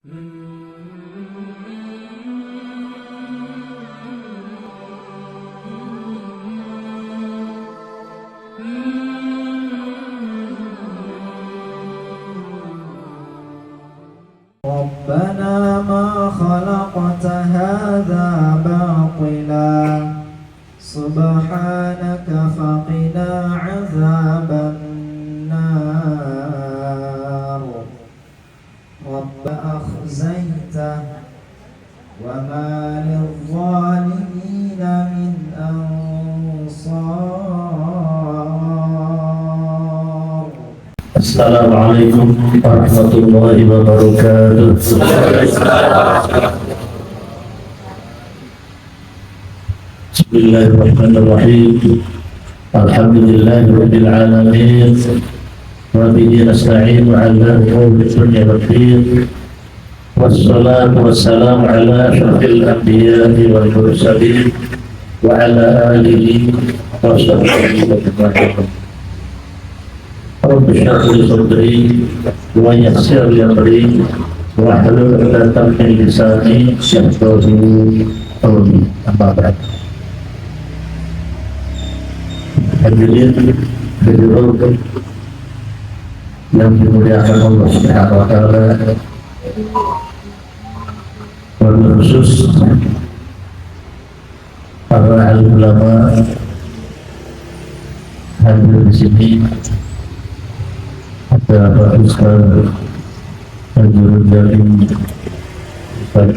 ربنا ما خلقت هذا باطلا سبحانك فقنا عذاب النار رب أخزيته وما للظالمين من أنصار. Assalamualaikum warahmatullahi wabarakatuh. Bismillahirrahmanirrahim. Alhamdulillahirabbil alamin. Wa bihi nasta'in ala umuri dunya waddin. Wassalatu wassalamu ala asyrafil anbiya'i wal mursalin wa ala alihi wa sahbihi ajma'in. Rabbi shrah li sadri wa yassir li amri wahlul 'uqdatam min lisani yafqahu qawli. Amma ba'd. Hadirin hadirat yang dimuliakan Allah Subhanahu wa taala, wabil khusus para ulama hadir di sini. Ada Pak Ustaz Fajrul Jalim, Ustaz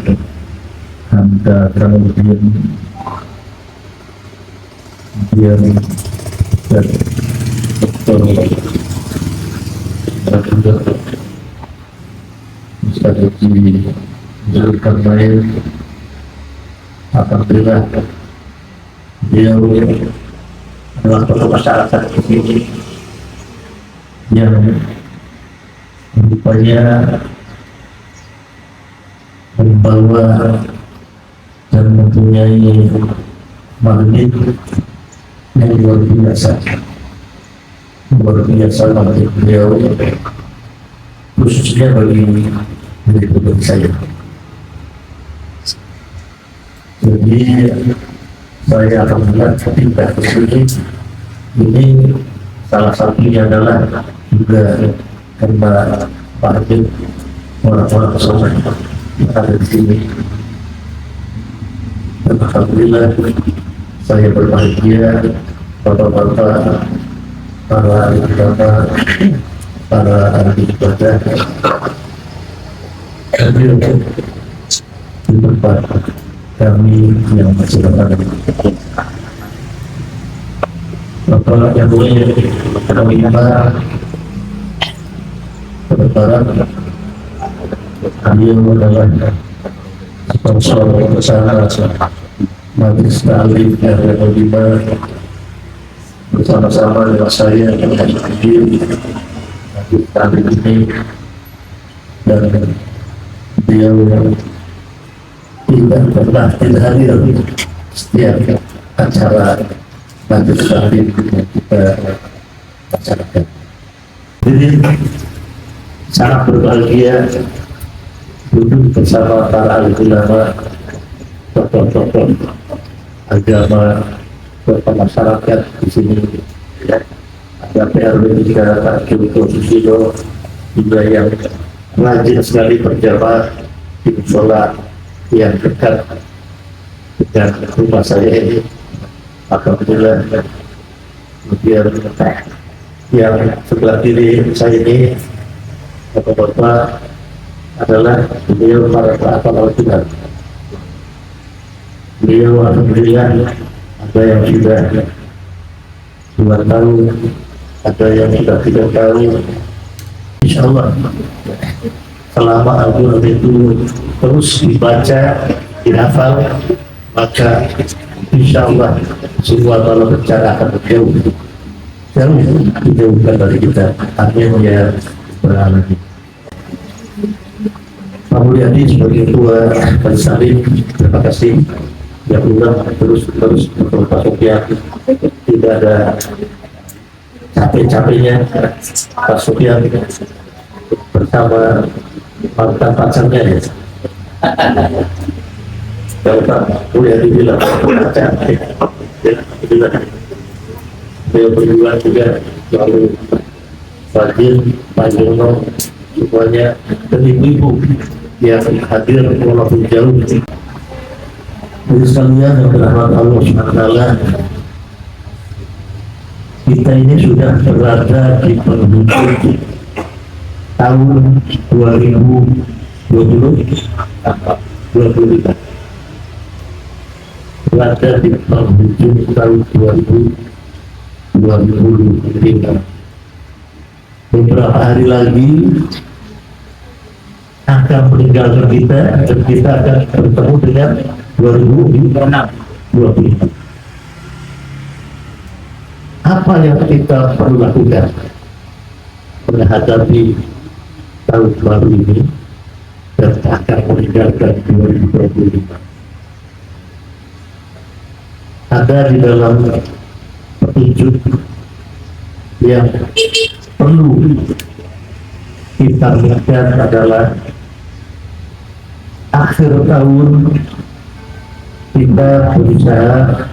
Hamka Kamuddin, dan Dr. Ustaz Haji Zulkarnain. Alhamdulillah beliau adalah tokoh masyarakat di sini yang rupanya membawa dan mempunyai magnet yang luar biasa magnet beliau, khususnya bagi saya. Jadi saya akan melihat ketika ini salah satunya adalah juga karena parkir orang-orang pesona yang ada di sini. Alhamdulillah saya berbahagia, bapak-bapak, para ulama, para ahli ibadah hadir di tempat kami yang masih berada. Bapak yang boleh kami berharap beliau adalah sponsor besar Majelis Ta'lim RW5 bersama-sama dengan saya yang hadir di tahun ini, dan beliau tidak hadir setiap acara Majelis Ta'lim yang kita laksanakan. Jadi sangat berbahagia duduk bersama para ahli ulama, tokoh-tokoh agama, tokoh masyarakat di sini. Ada PRW juga Pak Kyoko Susilo juga yang rajin sekali berjamaah di musola yang dekat dengan rumah saya ini. Alhamdulillah. Kemudian yang sebelah kiri saya ini bapak-bapak adalah beliau para hafal Al-Quran. Beliau alhamdulillah ada yang sudah 2 tahun, ada yang sudah 3 tahun. Insya Allah selama Al-Quran itu terus dibaca, dihafal, maka insya Allah semua kalau bicara akan jauh dijauhkan dari kita. Amin ya rabbal alamin. Pak Mulyadi sebagai ketua Salim, terima kasih. Ya Allah, terus Pak Sofyan, tidak ada capek-capeknya Pak Sofyan bersama mantan pacarnya ya. Kalau tak boleh dibilang pacar, dia berdua juga lalu Fadil, Pak Jono, semuanya dan ibu-ibu yang hadir walaupun jauh. Jadi sekalian yang berahmat Allah SWT, kita ini sudah berada di penghujung tahun 2025, berada di penghujung tahun 2025. Beberapa hari lagi akan meninggalkan kita dan kita akan bertemu dengan 2025. Apa yang kita perlu lakukan menghadapi tahun baru ini dan akan meninggalkan 2025? Ada di dalam petunjuk yang perlu kita lihat adalah akhir tahun kita berusaha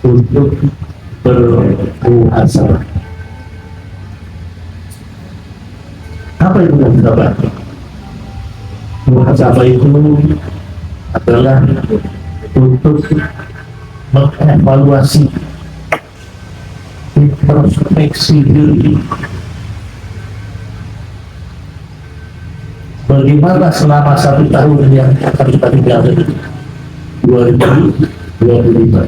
untuk bermuhasabah. Apa itu muhasabah? Muhasabah itu adalah untuk mengevaluasi, introspeksi diri. Bagaimana selama 1 tahun yang akan kita tinggalkan 2025?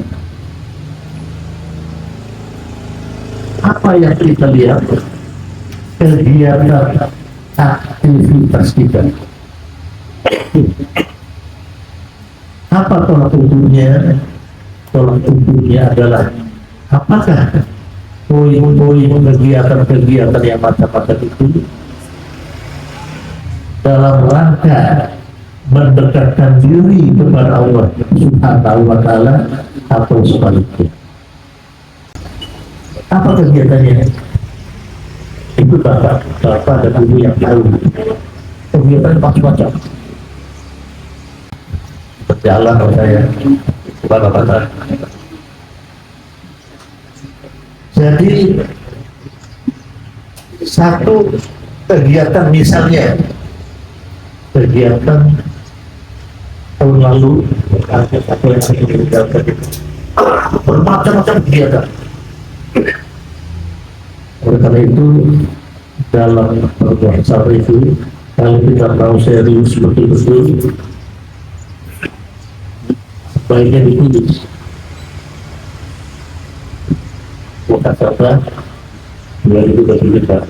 Apa yang kita lihat? Kegiatan aktivitas kita. Apa tolak ukurnya? Tolak ukurnya adalah apakah poin-poin kegiatan-kegiatan yang macam-macam itu dalam rangka mendekatkan diri kepada Allah Subhanahu wa Ta'ala atau sebaliknya. Apa kegiatannya? Itu bapak dan ibu yang tahu. Kegiatan macam-macam. Berjalan kalau saya bapak-bapak. Jadi satu kegiatan misalnya kegiatan tahun lalu atau yang saya tinggalkan bermacam-macam kegiatan. Oleh karena itu dalam berpuasa itu kalau kita tahu serius betul-betul sebaiknya ditulis muhasabah 2025.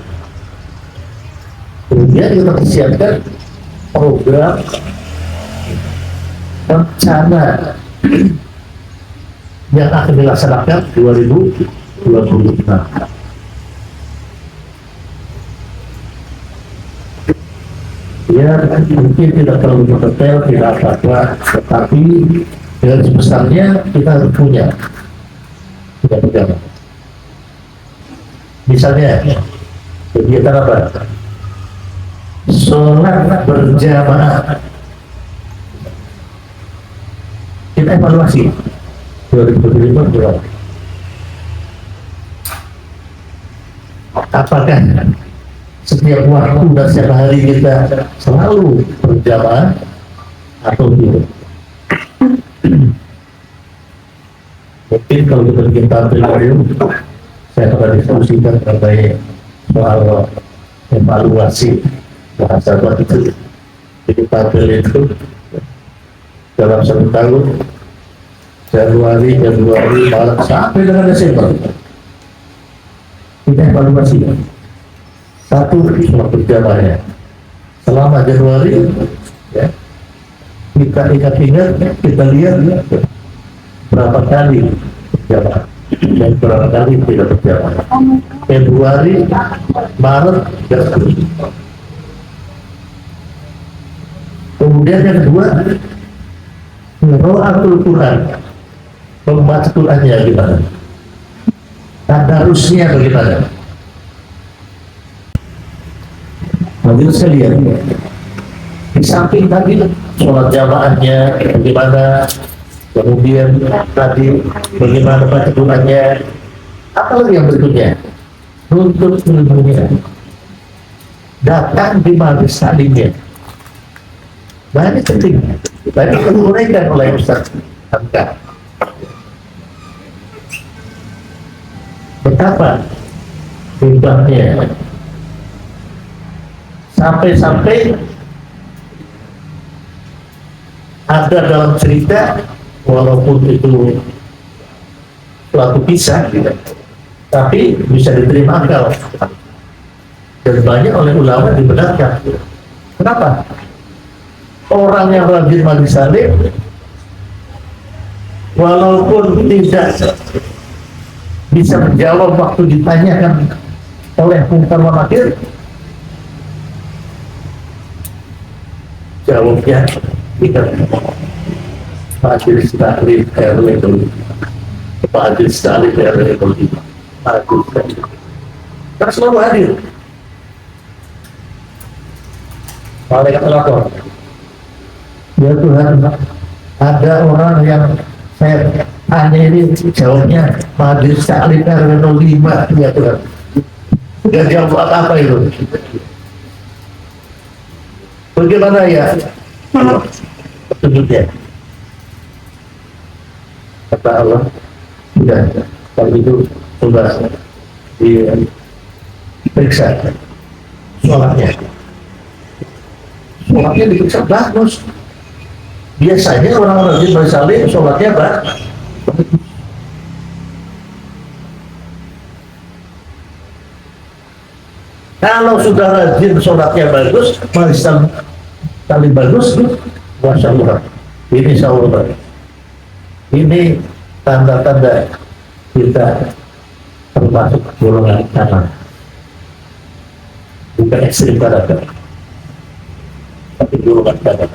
Kemudian kita persiapkan program rencana yang akan dilaksanakan 2025. Ya mungkin tidak terlalu detail, tidak apa-apa, tetapi garis besarnya kita harus punya. Tidak pegang. Misalnya kegiatan apa? Sholat berjamaah. Kita evaluasi 2025 berapa? Apakah setiap waktu dan setiap hari kita selalu berjamaah atau tidak? Mungkin kalau kita bikin tampil saya pernah diskusikan mengenai soal evaluasi muhasabah itu. Jadi tampil itu dalam 1 tahun Januari, Maret sampai dengan Desember kita evaluasi. 1, sholat berjamaahnya selama Januari ya, kita ingat-ingat, kita lihat berapa kali berjamaah dan berapa kali tidak berjamaah. Februari, Maret, dan seterusnya. Kemudian yang kedua, qiraatul Quran, membaca Qurannya gimana, tadarusnya bagaimana. Hadir sekalian, Di samping tadi sholat jamaahnya bagaimana, kemudian tadi bagaimana baca Qur'annya, apa lagi yang berikutnya? Nuntut ilmunya, datang di majelis taklimnya. Banyak penting, banyak diuraikan oleh Ustaz Hamka. Betapa hebatnya, sampai-sampai ada dalam cerita, walaupun itu suatu kisah, tapi bisa diterima akal dan banyak oleh ulama dibenarkan. Kenapa? Orang yang rajin majelis taklim, walaupun tidak bisa menjawab waktu ditanyakan oleh Munkar wa Nakir, jawabnya kita majelis taklim RW 5, majelis taklim RW 5, majelis taklim. Kan selalu hadir. Malaikat lapor, ya Tuhan, ada orang yang saya tanya ini jawabnya majelis taklim RW 5, ya Tuhan. Gak jawab apa itu. Bagaimana ya petunjuknya? Kata Allah, sudah, kalau itu coba diperiksa sholatnya. Sholatnya diperiksa bagus. Biasanya orang rajin majelis taklim sholatnya bagus. Kalau sudah rajin sholatnya bagus, majelis taklim bagus, Masya Allah, ini Insya Allah, ini tanda-tanda kita termasuk golongan kanan, bukan ekstrim kanan, tapi golongan kanan.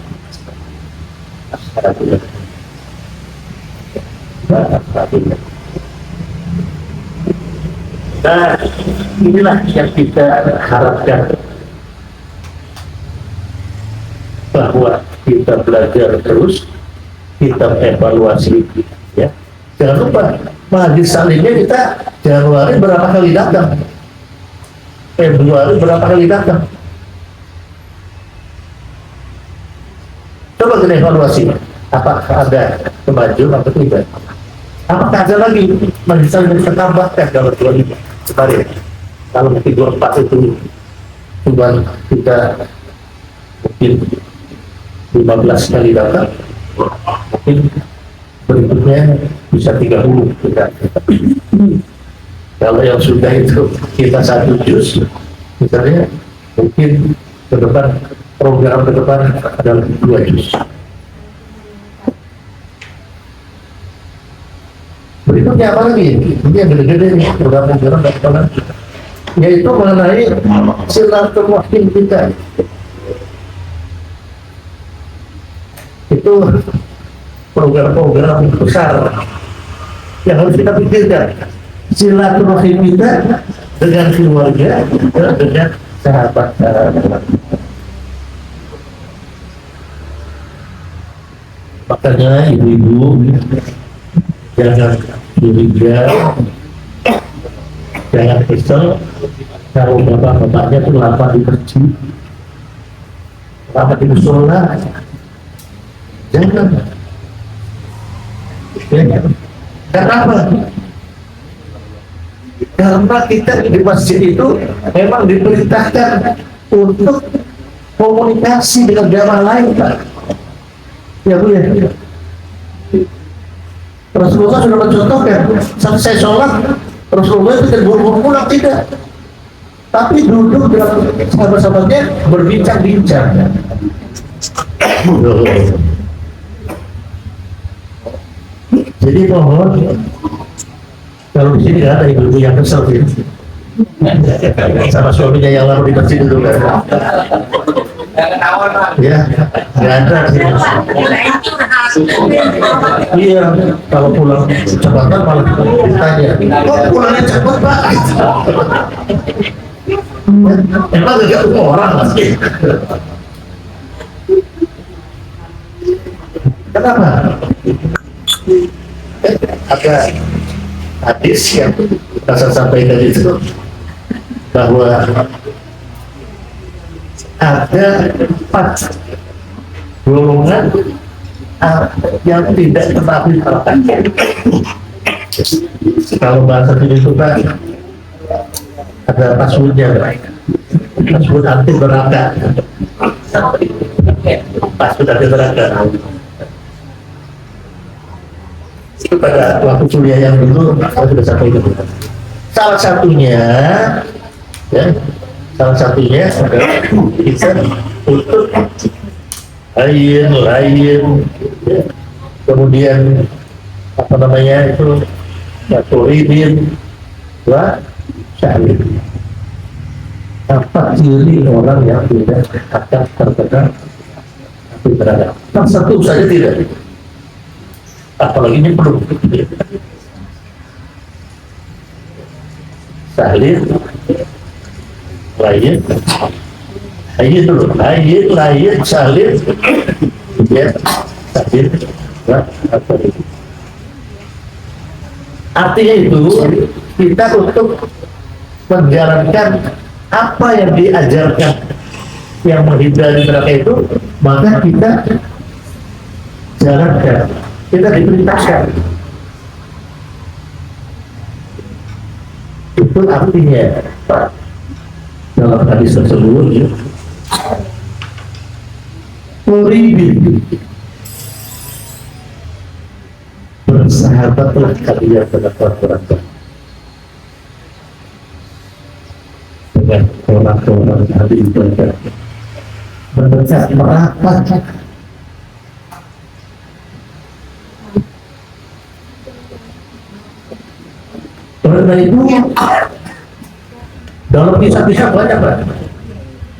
Nah, inilah yang kita harapkan, bahwa kita belajar terus, kita evaluasi, ya. Jangan lupa majelis taklimnya kita Januari berapa kali datang, Februari berapa kali datang. Coba kita evaluasi, apakah ada kemajuan atau tidak? Apakah ada lagi majelis taklim kita tambahkan dalam 25 kemarin? Kalau 34 itu cuma kita mungkin 15 kali datang, mungkin berikutnya bisa 30 kita. Kalau yang sudah itu kita 1 juz, misalnya mungkin ke depan, program ke depan adalah 2 juz. Berikutnya apa lagi? Ini yang gede-gede nih, program-program dan yaitu mengenai silaturahim kita. Itu program-program besar yang harus kita pikirkan. Silaturahim kita dengan keluarga, dengan sahabat-sahabat. Makanya ibu-ibu jangan curiga, jangan kesel kalau bapak-bapaknya itu lama di masjid, lama di musola. Jangan. Karena apa? Karena kita di masjid itu memang diperintahkan untuk komunikasi dengan jamaah lain, Pak. Ya Bu ya. Rasulullah sudah mencontohkan, selesai sholat Rasulullah itu tidak buru-buru pulang, tidak, tapi duduk dengan sahabat-sahabatnya berbincang-bincang. Jadi mohon, kalau di sini nggak ada ibu-ibu yang kesel sih, sama suaminya yang lama di masjid dulu kan. Ya, nggak ada sih. Iya, kalau pulang cepatan malah ditanya, kok pulangnya cepat Pak? Emang nggak ketemu orang masih. Kenapa? Ada hadis yang saya sampaikan itu bahwa ada 4 golongan yang tidak tetapi terpakai. Kalau bahasa ini itu kan ada passwordnya, password anti neraka, password anti neraka. Itu pada waktu kuliah yang dulu saya sudah sampaikan. Salah satunya, ya, salah satunya adalah kita untuk lain, ya. Kemudian apa namanya itu turidin, wa syahid. Apa ciri orang yang tidak akan terkena api neraka? Nah, satu saja tidak, apalagi ini perlu salib, lain, ayat dulu, ayat, salib, ya, salib, apa itu? Artinya itu kita untuk menjalankan apa yang diajarkan yang menghindari neraka itu, maka kita jalankan, kita diperintahkan. Itu artinya dalam hadis tersebut ya, Quribin, bersahabatlah kalian dengan orang-orang dengan orang-orang ahli ibadah, mendekat merapat. Karena itu dalam kisah-kisah banyak Pak,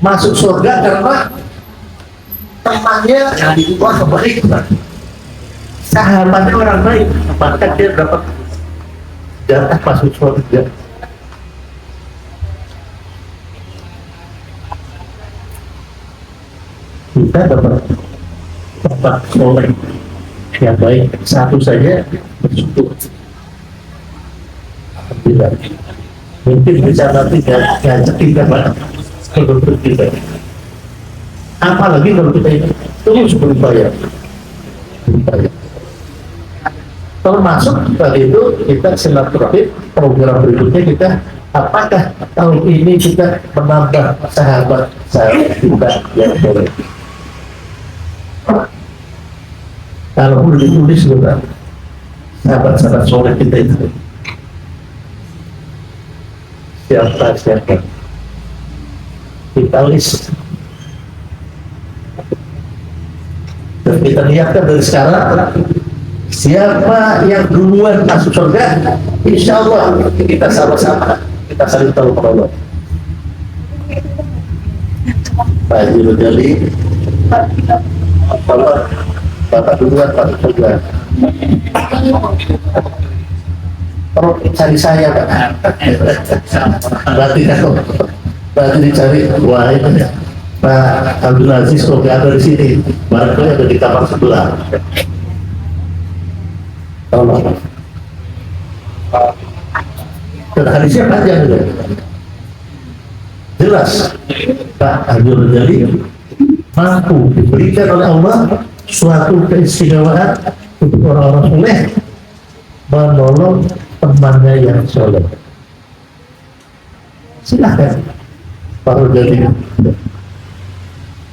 masuk surga karena temannya yang diubah baik, sahabatnya orang baik, maka dia dapat jatah masuk surga. Kita dapat tempat soleh yang baik satu saja bersyukur. Tidak, mungkin bisa nanti ngajak kita Pak kalau kita, apalagi kalau kita ini terus berupaya. Termasuk tadi itu kita silaturahim, program berikutnya kita apakah tahun ini kita menambah sahabat kita yang boleh. Kalau perlu ditulis juga sahabat-sahabat soleh kita itu siapa kita list dan kita niatkan dari sekarang, siapa yang duluan masuk surga, insya Allah kita sama-sama kita saling tahu Allah. Pak Haji Rujali, Allah Bapak duluan masuk surga. Kalau cari saya Pak, berarti dicari, wah itu Pak Abdul Aziz kok gak ada di sini, barangkali ada di kamar sebelah. Tolong. Dan hadisnya panjang juga. Jelas Pak Abdul Jalil mampu diberikan oleh Allah suatu keistimewaan untuk orang-orang soleh menolong temannya yang soleh. Silahkan Pak Rujali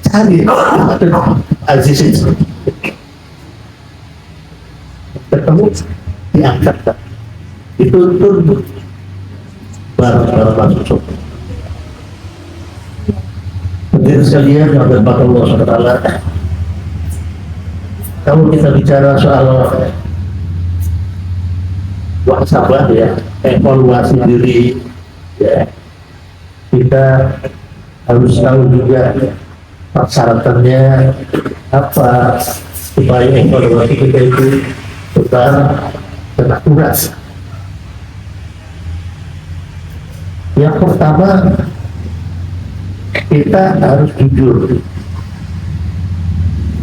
cari Aziz itu, ketemu diangkat itu baru masuk surga. Hadirin sekalian yang dirahmati Allah SWT, kalau kita bicara soal muhasabah ya, evaluasi diri ya, kita harus tahu juga persyaratannya apa supaya evaluasi kita itu benar dan akurat. Yang pertama, kita harus jujur.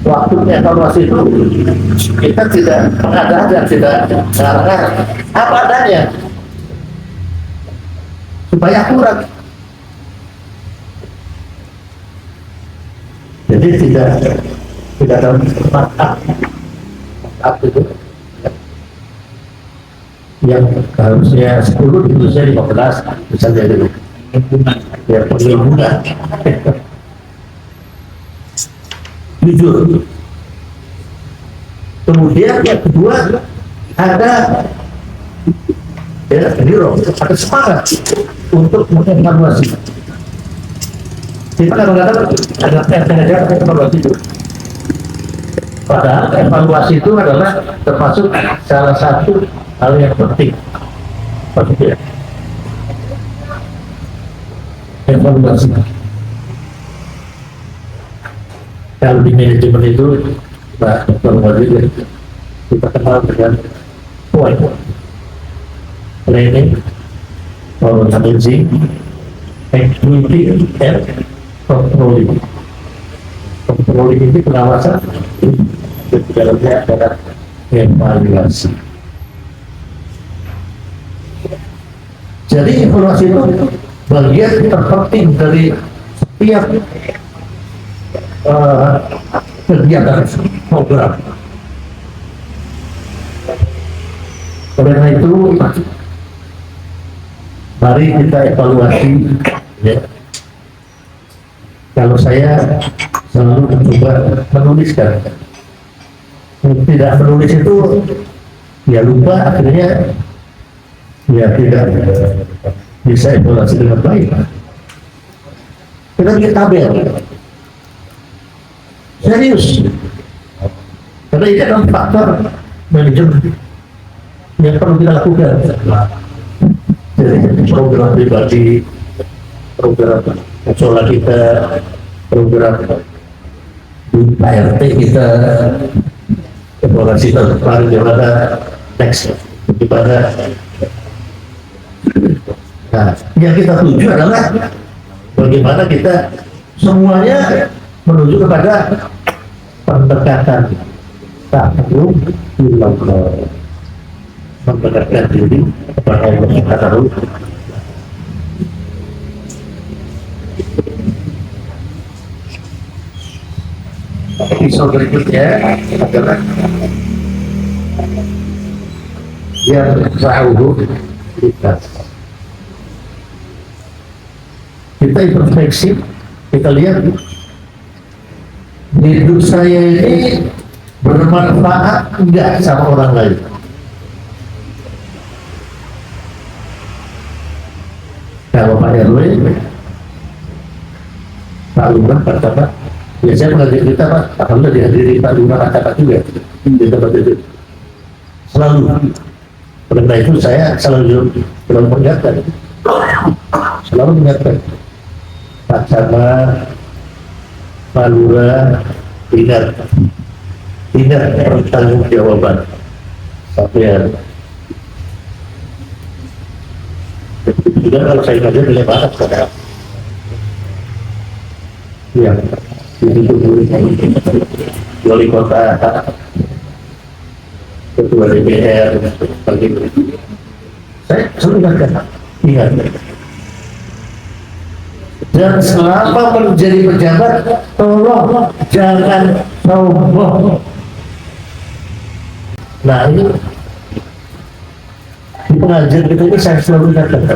waktu evaluasi itu kita tidak mengada-ada, tidak ngarang-ngarang, apa adanya supaya akurat. Jadi tidak ada mantap itu yang harusnya 10 ditusnya 15 bisa jadi ya penggabungan. Jujur. Kemudian yang kedua ada ya hero, ada semangat untuk mengevaluasi. Kita kadang-kadang ada evaluasi itu. Padahal evaluasi itu adalah termasuk salah satu hal yang penting. Maksudnya evaluasi. Kalau di manajemen itu kita kenal dengan POI, planning, managing, executing, and controlling. Controlling ini pengawasan, di dalamnya adalah evaluasi. Jadi evaluasi itu bagian terpenting dari setiap kegiatan program. Karena itu, mari kita evaluasi. Ya. Kalau saya selalu mencoba menuliskan, tidak menulis itu ya lupa, akhirnya ya tidak bisa evaluasi dengan baik. Kita bikin tabel. Serius, karena ini adalah faktor manajemen yang perlu kita lakukan. Jadi program pribadi, program musola kita, program ART kita, evaluasi kemarin gimana, next gimana. Nah, yang kita tuju adalah bagaimana kita semuanya menuju kepada pendekatan takluk ilallah, mendekatkan diri kepada Allah Subhanahu. Episode berikutnya adalah yang jauh lintas. Kita introspeksi, kita lihat hidup saya ini bermanfaat enggak sama orang lain. Kalau Pak RW, Pak Lurah, Pak Camat, biasanya mengajar kita Pak, alhamdulillah dihadiri Pak Lurah, Pak Camat juga di tempat itu. Selalu, karena itu saya selalu mengingatkan, Pak Camat, Pak Lurah, ingat pertanggungjawaban sampai juga kalau saya ngajar nilai banget sekarang. Ya, itu wali kota, ketua DPR, bagi saya selalu ingat. Dan selama menjadi pejabat, tolong jangan sombong. Nah ini di pengajian kita ini saya selalu ingatkan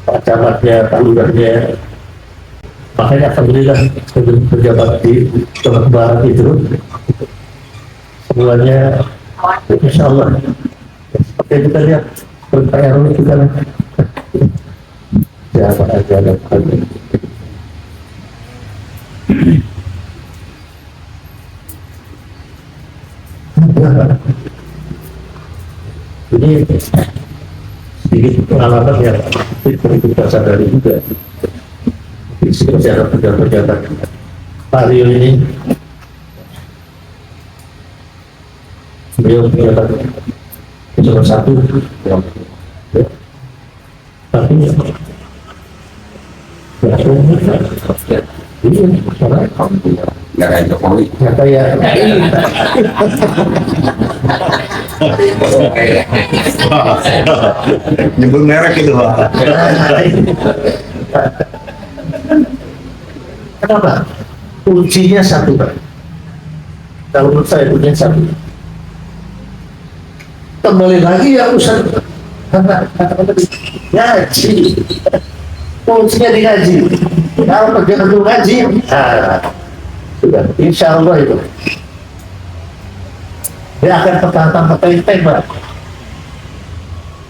Pak Camatnya, Pak Lurahnya. Makanya alhamdulillah pejabat di Jawa Barat itu semuanya insya Allah seperti kita lihat pertanyaan kita siapa aja dan ini sedikit pengalaman yang perlu kita sadari juga. Secara pejabat Pak Rio ini, beliau pejabat nomor 1, tapi ini nggak kayak Jokowi. nggak kayak Nyebut merek itu Pak. kenapa? Kuncinya satu Pak. Kalau menurut saya kuncinya satu. Kembali lagi ya urusan kata-kata ngaji. Kuncinya di ngaji. Kalau kerja untuk ngaji, sudah, insya Allah itu. Dia akan pertahankan petai Pak.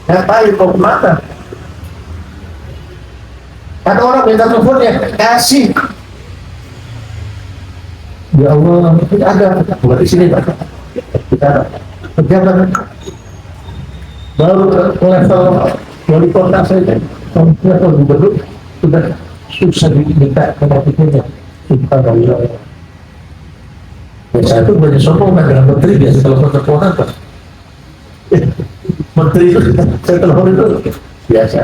Ngapain kau kemana? Ada orang minta telepon ya, kasih. Ya Allah, tidak ada. Bukan di sini Pak. Kita pejabat baru level wali kota saja, level gubernur sudah susah diminta kompetitifnya. Subhanallah. Biasa itu banyak sokongan dengan menteri biasa telepon teleponan Pak. Menteri itu saya telepon itu biasa.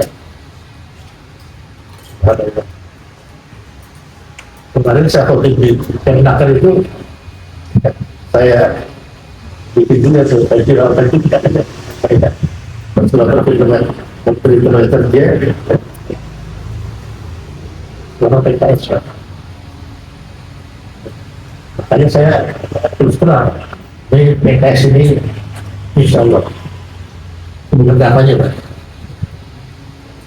Kemarin saya holding di yang nakal itu saya bikin juga tuh, saya kira orang itu tidak ada. Saya berselama dengan menteri tenaga kerja selama PKS Pak. Makanya saya terus terang ini PKS ini insya Allah bukan apanya Pak,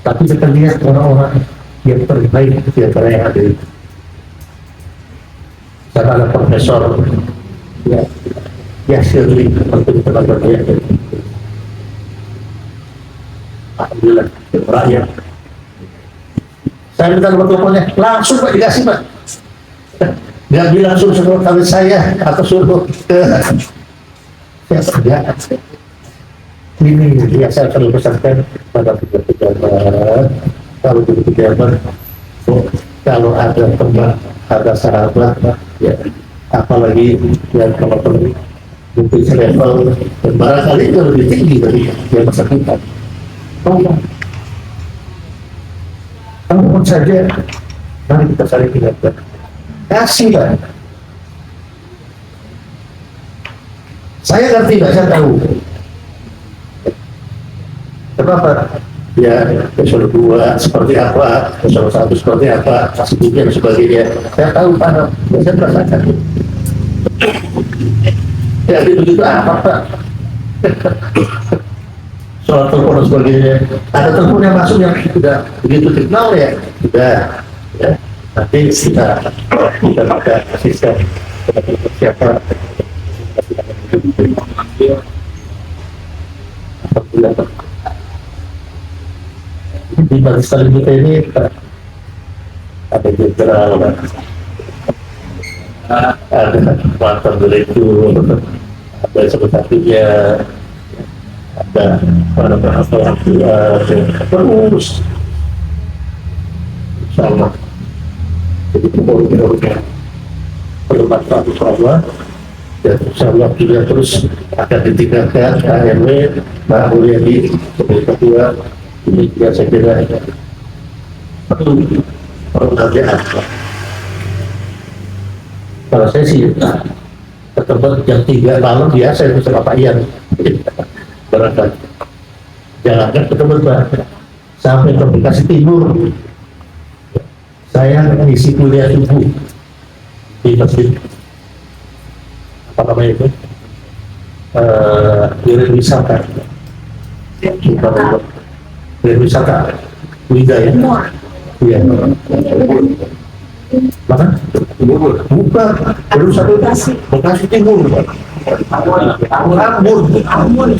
tapi kita lihat orang-orang yang terbaik di antara yang ada itu. Karena ada profesor ya Shirley menteri tenaga kerja, alhamdulillah rakyat. Saya minta nomor teleponnya langsung Pak, dikasih Pak. Dia bilang suruh kali saya atau suruh ke ya, ini dia saya akan pesankan pada pejabat kalau jadi pejabat kalau ada teman ada sahabat ya apalagi yang kalau perlu mungkin selevel dan barangkali itu lebih tinggi dari yang bersangkutan. Kamu saja mari kita saling ingatkan. Kasih Pak. Saya ngerti Pak, saya tahu. Kenapa? Ya, episode 2 seperti apa, episode 1 seperti apa, kasih dan sebagainya. Saya tahu Pak, saya merasakan. Jadi begitu apa Pak? Soal telepon dan sebagainya. Ada telepon yang masuk yang sudah begitu signal ya, sudah. Ya. Nanti kita pakai asisten siapa di baris saling kita ini ada jenderal, ada mantan direktur, ada sekretarisnya, ada orang terus insyaallah. Jadi kita bermanfaat insyaAllah dan insyaAllah juga terus akan ditingkatkan KMW Mbak Mulyadi sebagai ketua. Ini juga saya kira perlu penghargaan. Kalau saya sih ketemu jam 3 malam biasa itu sama Pak Ian berangkat, jangankan ketemu sampai ke Bekasi Timur. Saya mengisi kuliah subuh di masjid apa namanya itu Wirid Wisata, Wirid Wisata Wida ya, iya. Mana? Bukan, baru satu Bekasi Timur, Ambon.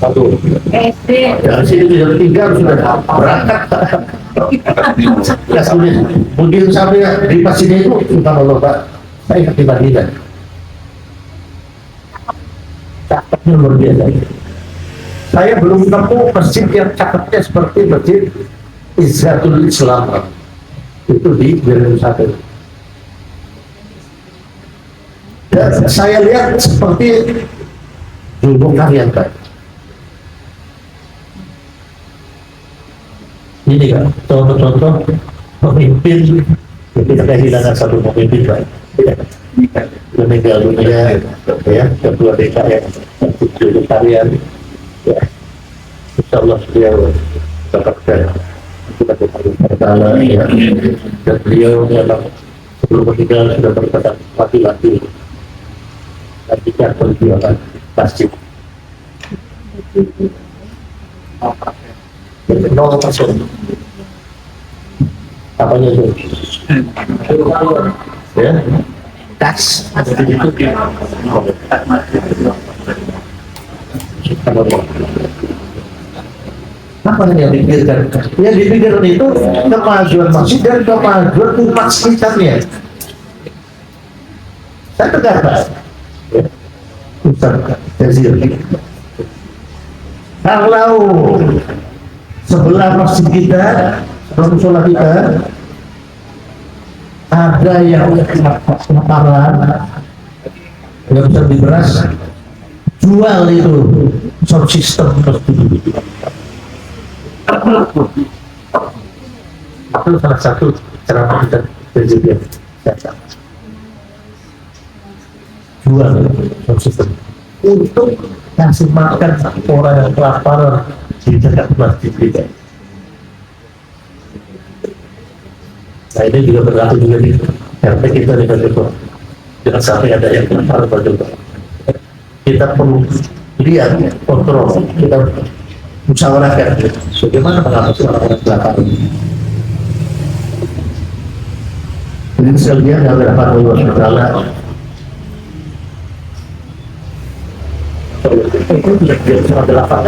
Satu. Dari sini bisa tinggal sudah berangkat. Ya sampai mungkin sampai di pasirnya itu tentang Allah Pak, saya pribadi cakepnya luar biasa. Saya belum nemu masjid yang cakepnya seperti masjid Izzatul Islam itu di Wirid Wisata. Dan saya lihat seperti Julbong Karyan Pak. Ini kan contoh-contoh pemimpin Kita kehilangan satu pemimpin Pak. Ya. Meninggal dunia ya, ketua DKM vegetarian ya. Insya Allah beliau dapatkan kita berkala ya, dan beliau memang sebelum meninggal sudah berkata laki-laki lanjutkan perjuangan masjid 0%. Apanya itu? Ya, tas. Apa yang dipikirkan? Yang dipikirkan itu kemajuan masjid dan kemajuan umat sekitarnya. Saya tegaskan, ya, Ustaz Jazir. Kalau sebelah masjid kita, musola kita, ada yang kelaparan, nggak bisa beli beras, jual itu sound system itu salah satu cara kita berjuang jual sound system untuk kasih makan orang yang kelaparan di dekat masjid kita. Nah ini juga berlaku juga di RT kita di Bajul. Jangan sampai ada yang kelaparan Bajul. Kita perlu lihat, kontrol, kita musyawarahkan bagaimana mengatasi orang-orang kelaparan. Jadi sekalian yang berapa Allah SWT itu tidak bisa delapan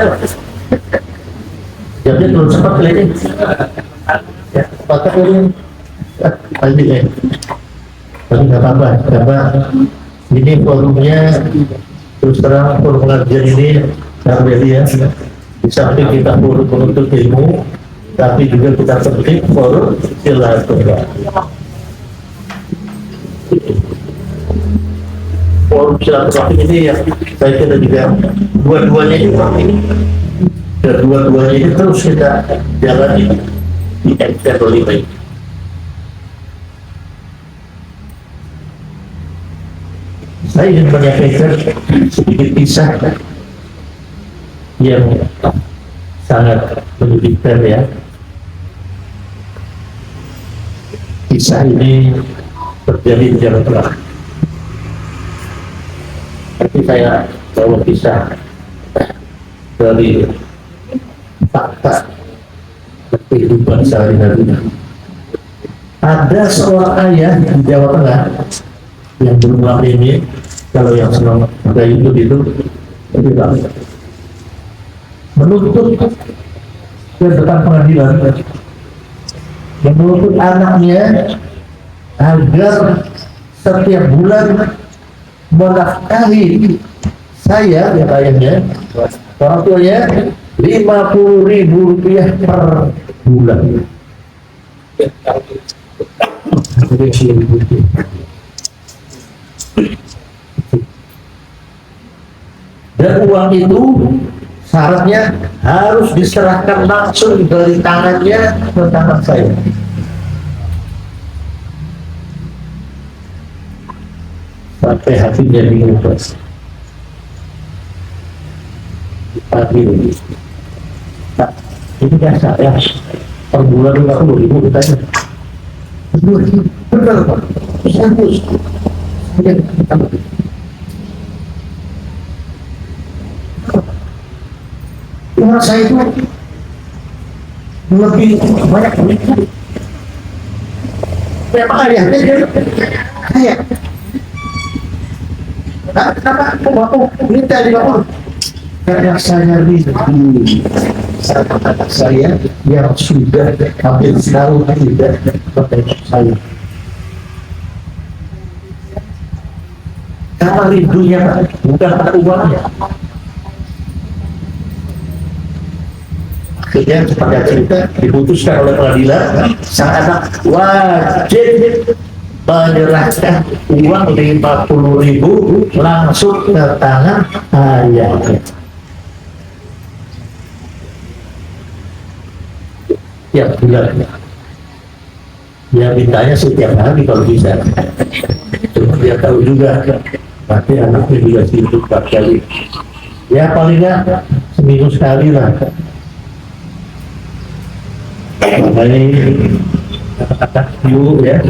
jadi belum sempat keliling ya, pakai ini tadi tapi nggak apa-apa karena ini forumnya terus terang forum pengajian ini jadi ya di samping kita forum menuntut ilmu tapi juga kita penting forum silaturahmi. Forum silaturahmi ini ya saya kira juga dua-duanya ini kedua-duanya itu terus kita jalani di MT5. Saya ingin menyampaikan sedikit kisah yang sangat menyedihkan ya. Kisah ini terjadi di Jawa Tengah. Tapi saya bawa kisah dari fakta kehidupan sehari-hari. Ada seorang ayah di Jawa Tengah yang berulang ini, kalau yang selama ada YouTube itu bilang menuntut ke depan pengadilan, menuntut anaknya agar setiap bulan menafkahi saya ya ayahnya, orang tuanya 50.000 rupiah per bulan. Dan uang itu syaratnya harus diserahkan langsung dari tangannya ke tangan saya. Sampai hatinya bingung. Dipanggil. Nah, ini kan saya per bulan 50.000 katanya. Benar Pak, bagus. Uang saya itu lebih banyak memang ayahnya dia kaya. Nah, kenapa aku minta di bawah? Karena saya rindu sama anak saya yang sudah hampir setahun tidak bertemu saya. Karena rindunya bukan pada uangnya. Akhirnya pada cerita diputuskan oleh pengadilan, sang anak wajib menyerahkan uang 50.000 langsung ke tangan ayahnya. Tiap bulan. Ya mintanya setiap hari kalau bisa. Cuma dia tahu juga nanti anaknya juga sibuk 4 kali. Ya paling nggak seminggu sekali lah. Makanya kata-kata dulu ya,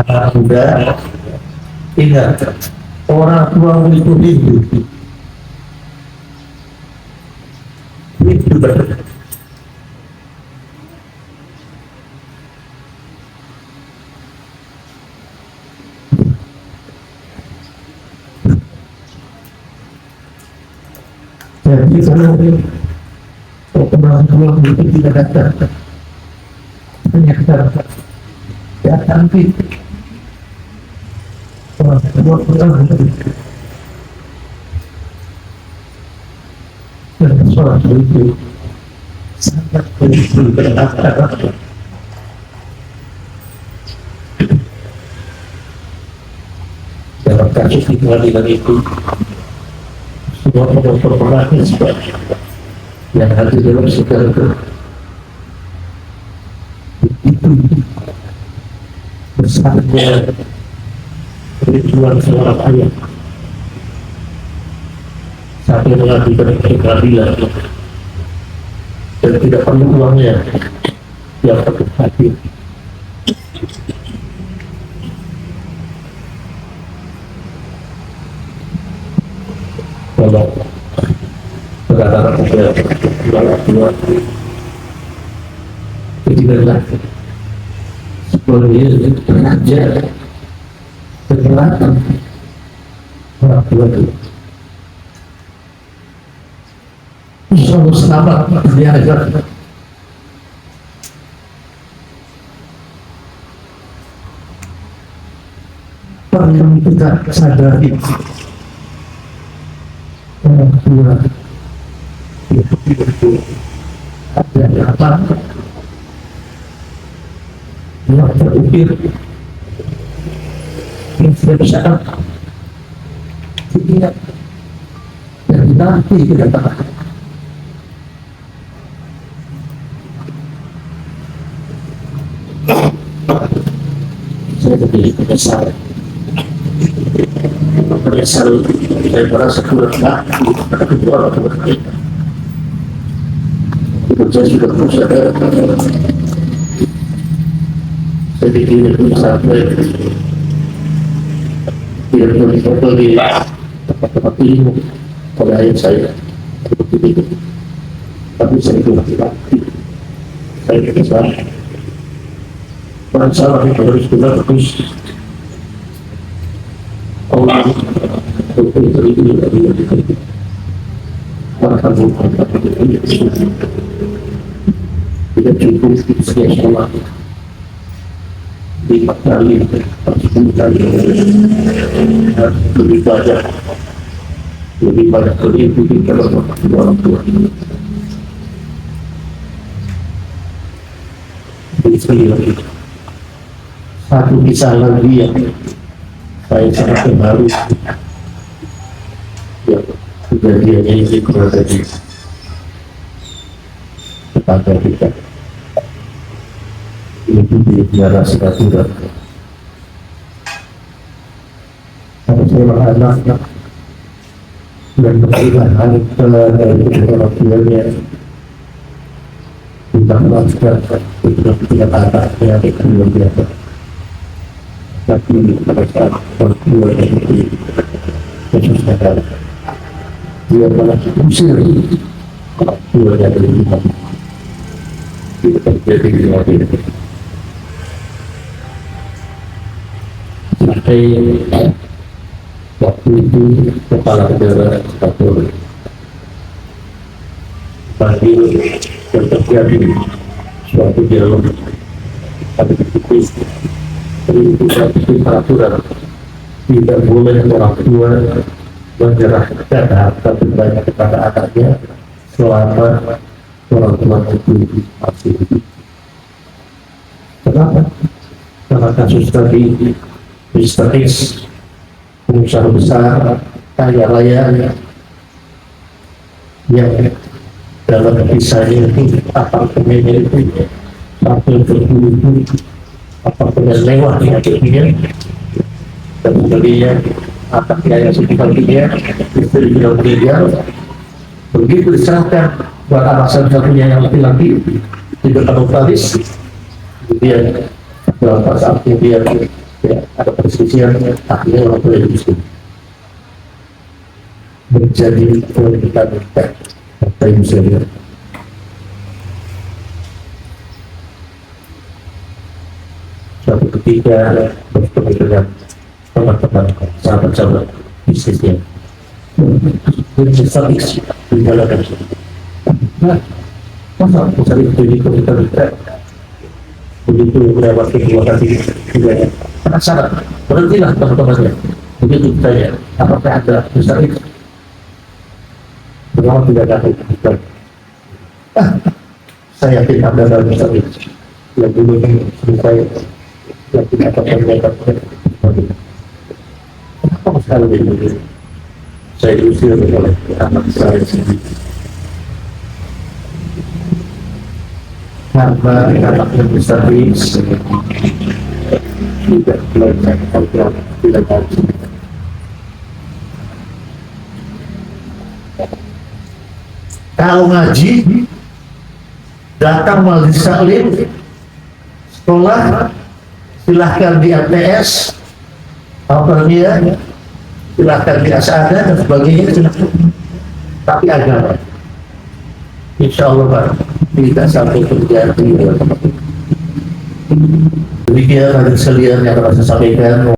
anak muda ingat orang tua itu hidup. Itu betul. Jadi kalau orang tua itu tidak datang, ternyata ya nanti orang tua dan seorang itu sangat berakar. Dalam kasus di pengadilan itu semua perkembangan yang ada dalam segala itu besarnya perjuangan seorang ayah sampai mengajukan pengadilan dan tidak perlu uangnya yang tetap hadir. Kalau perkataan dua tidaklah sebenarnya raja penyelamatan orang tua itu selalu selamat dia ajar yang kita sadari orang tua itu ada apa yang terukir yang sudah bisa tidak dan nanti kedatangan saya jadi menyesal saya merasa kurang kedua orang tua kita saya sudah berusaha saya pikir itu sampai tidak berfoto di tempat-tempat ilmu pada ayah saya seperti itu, tapi saya itu laki-laki saya kesal orang salah itu harus benar terus Allah itu juga dia dikasih maka bukan tidak cukup sekian sholat 5 kali 10 kali lebih banyak berikuti kalau orang tua jadi satu kisah lagi yang saya sangat terharu yang kejadiannya ini kepada tetangga kita itu di daerah Singapura. Ada seorang anak dan berkaitan dari orang tuanya tentang masker untuk tidak anaknya itu luar biasa. Tapi pada saat orang tua itu kesusahan dia malah usir orang tuanya dari rumah. Itu terjadi di luar itu. Sampai waktu itu kepala negara Kapolri panggil dan terjadi suatu dialog tapi itu peraturan tidak boleh orang tua menyerahkan harta bendanya kepada anaknya selama orang tua itu masih hidup. Kenapa? Karena kasus tadi histeris pengusaha besar kaya raya yang dalam kisahnya itu apartemennya itu sampai berpuluh-puluh apartemen mewah di hatinya, dan kemudian anaknya yang sekitarnya istri yang meninggal. Begitu diserahkan buat anak satu-satunya yang laki-laki tidak notaris, kemudian beberapa saat kemudian ya, ada perselisihan, akhirnya orang tua itu menjadi pemerintahan partai Muslim. Suatu ketika bertemu dengan teman-teman sahabat-sahabat bisnisnya, besar di dalam nah, masa besar itu di kita begitu berapa dua kali juga penasaran, berhentilah teman-temannya begitu saya apakah ada besar itu berlama tidak ada besar. Saya yakin ada dalam besar itu yang dulu saya yang tidak akan mendapatkan kenapa sekali begini saya diusir oleh anak saya sendiri karena anak yang besar ini tidak belajar program tidak gaji. Kalau ngaji datang majelis taklim sekolah silahkan di ATS apa namanya, silahkan di asada dan sebagainya, silahkan. Tapi agama insya Allah Pak tidak sampai terjadi. Demikian hadirin sekalian yang saya sampaikan.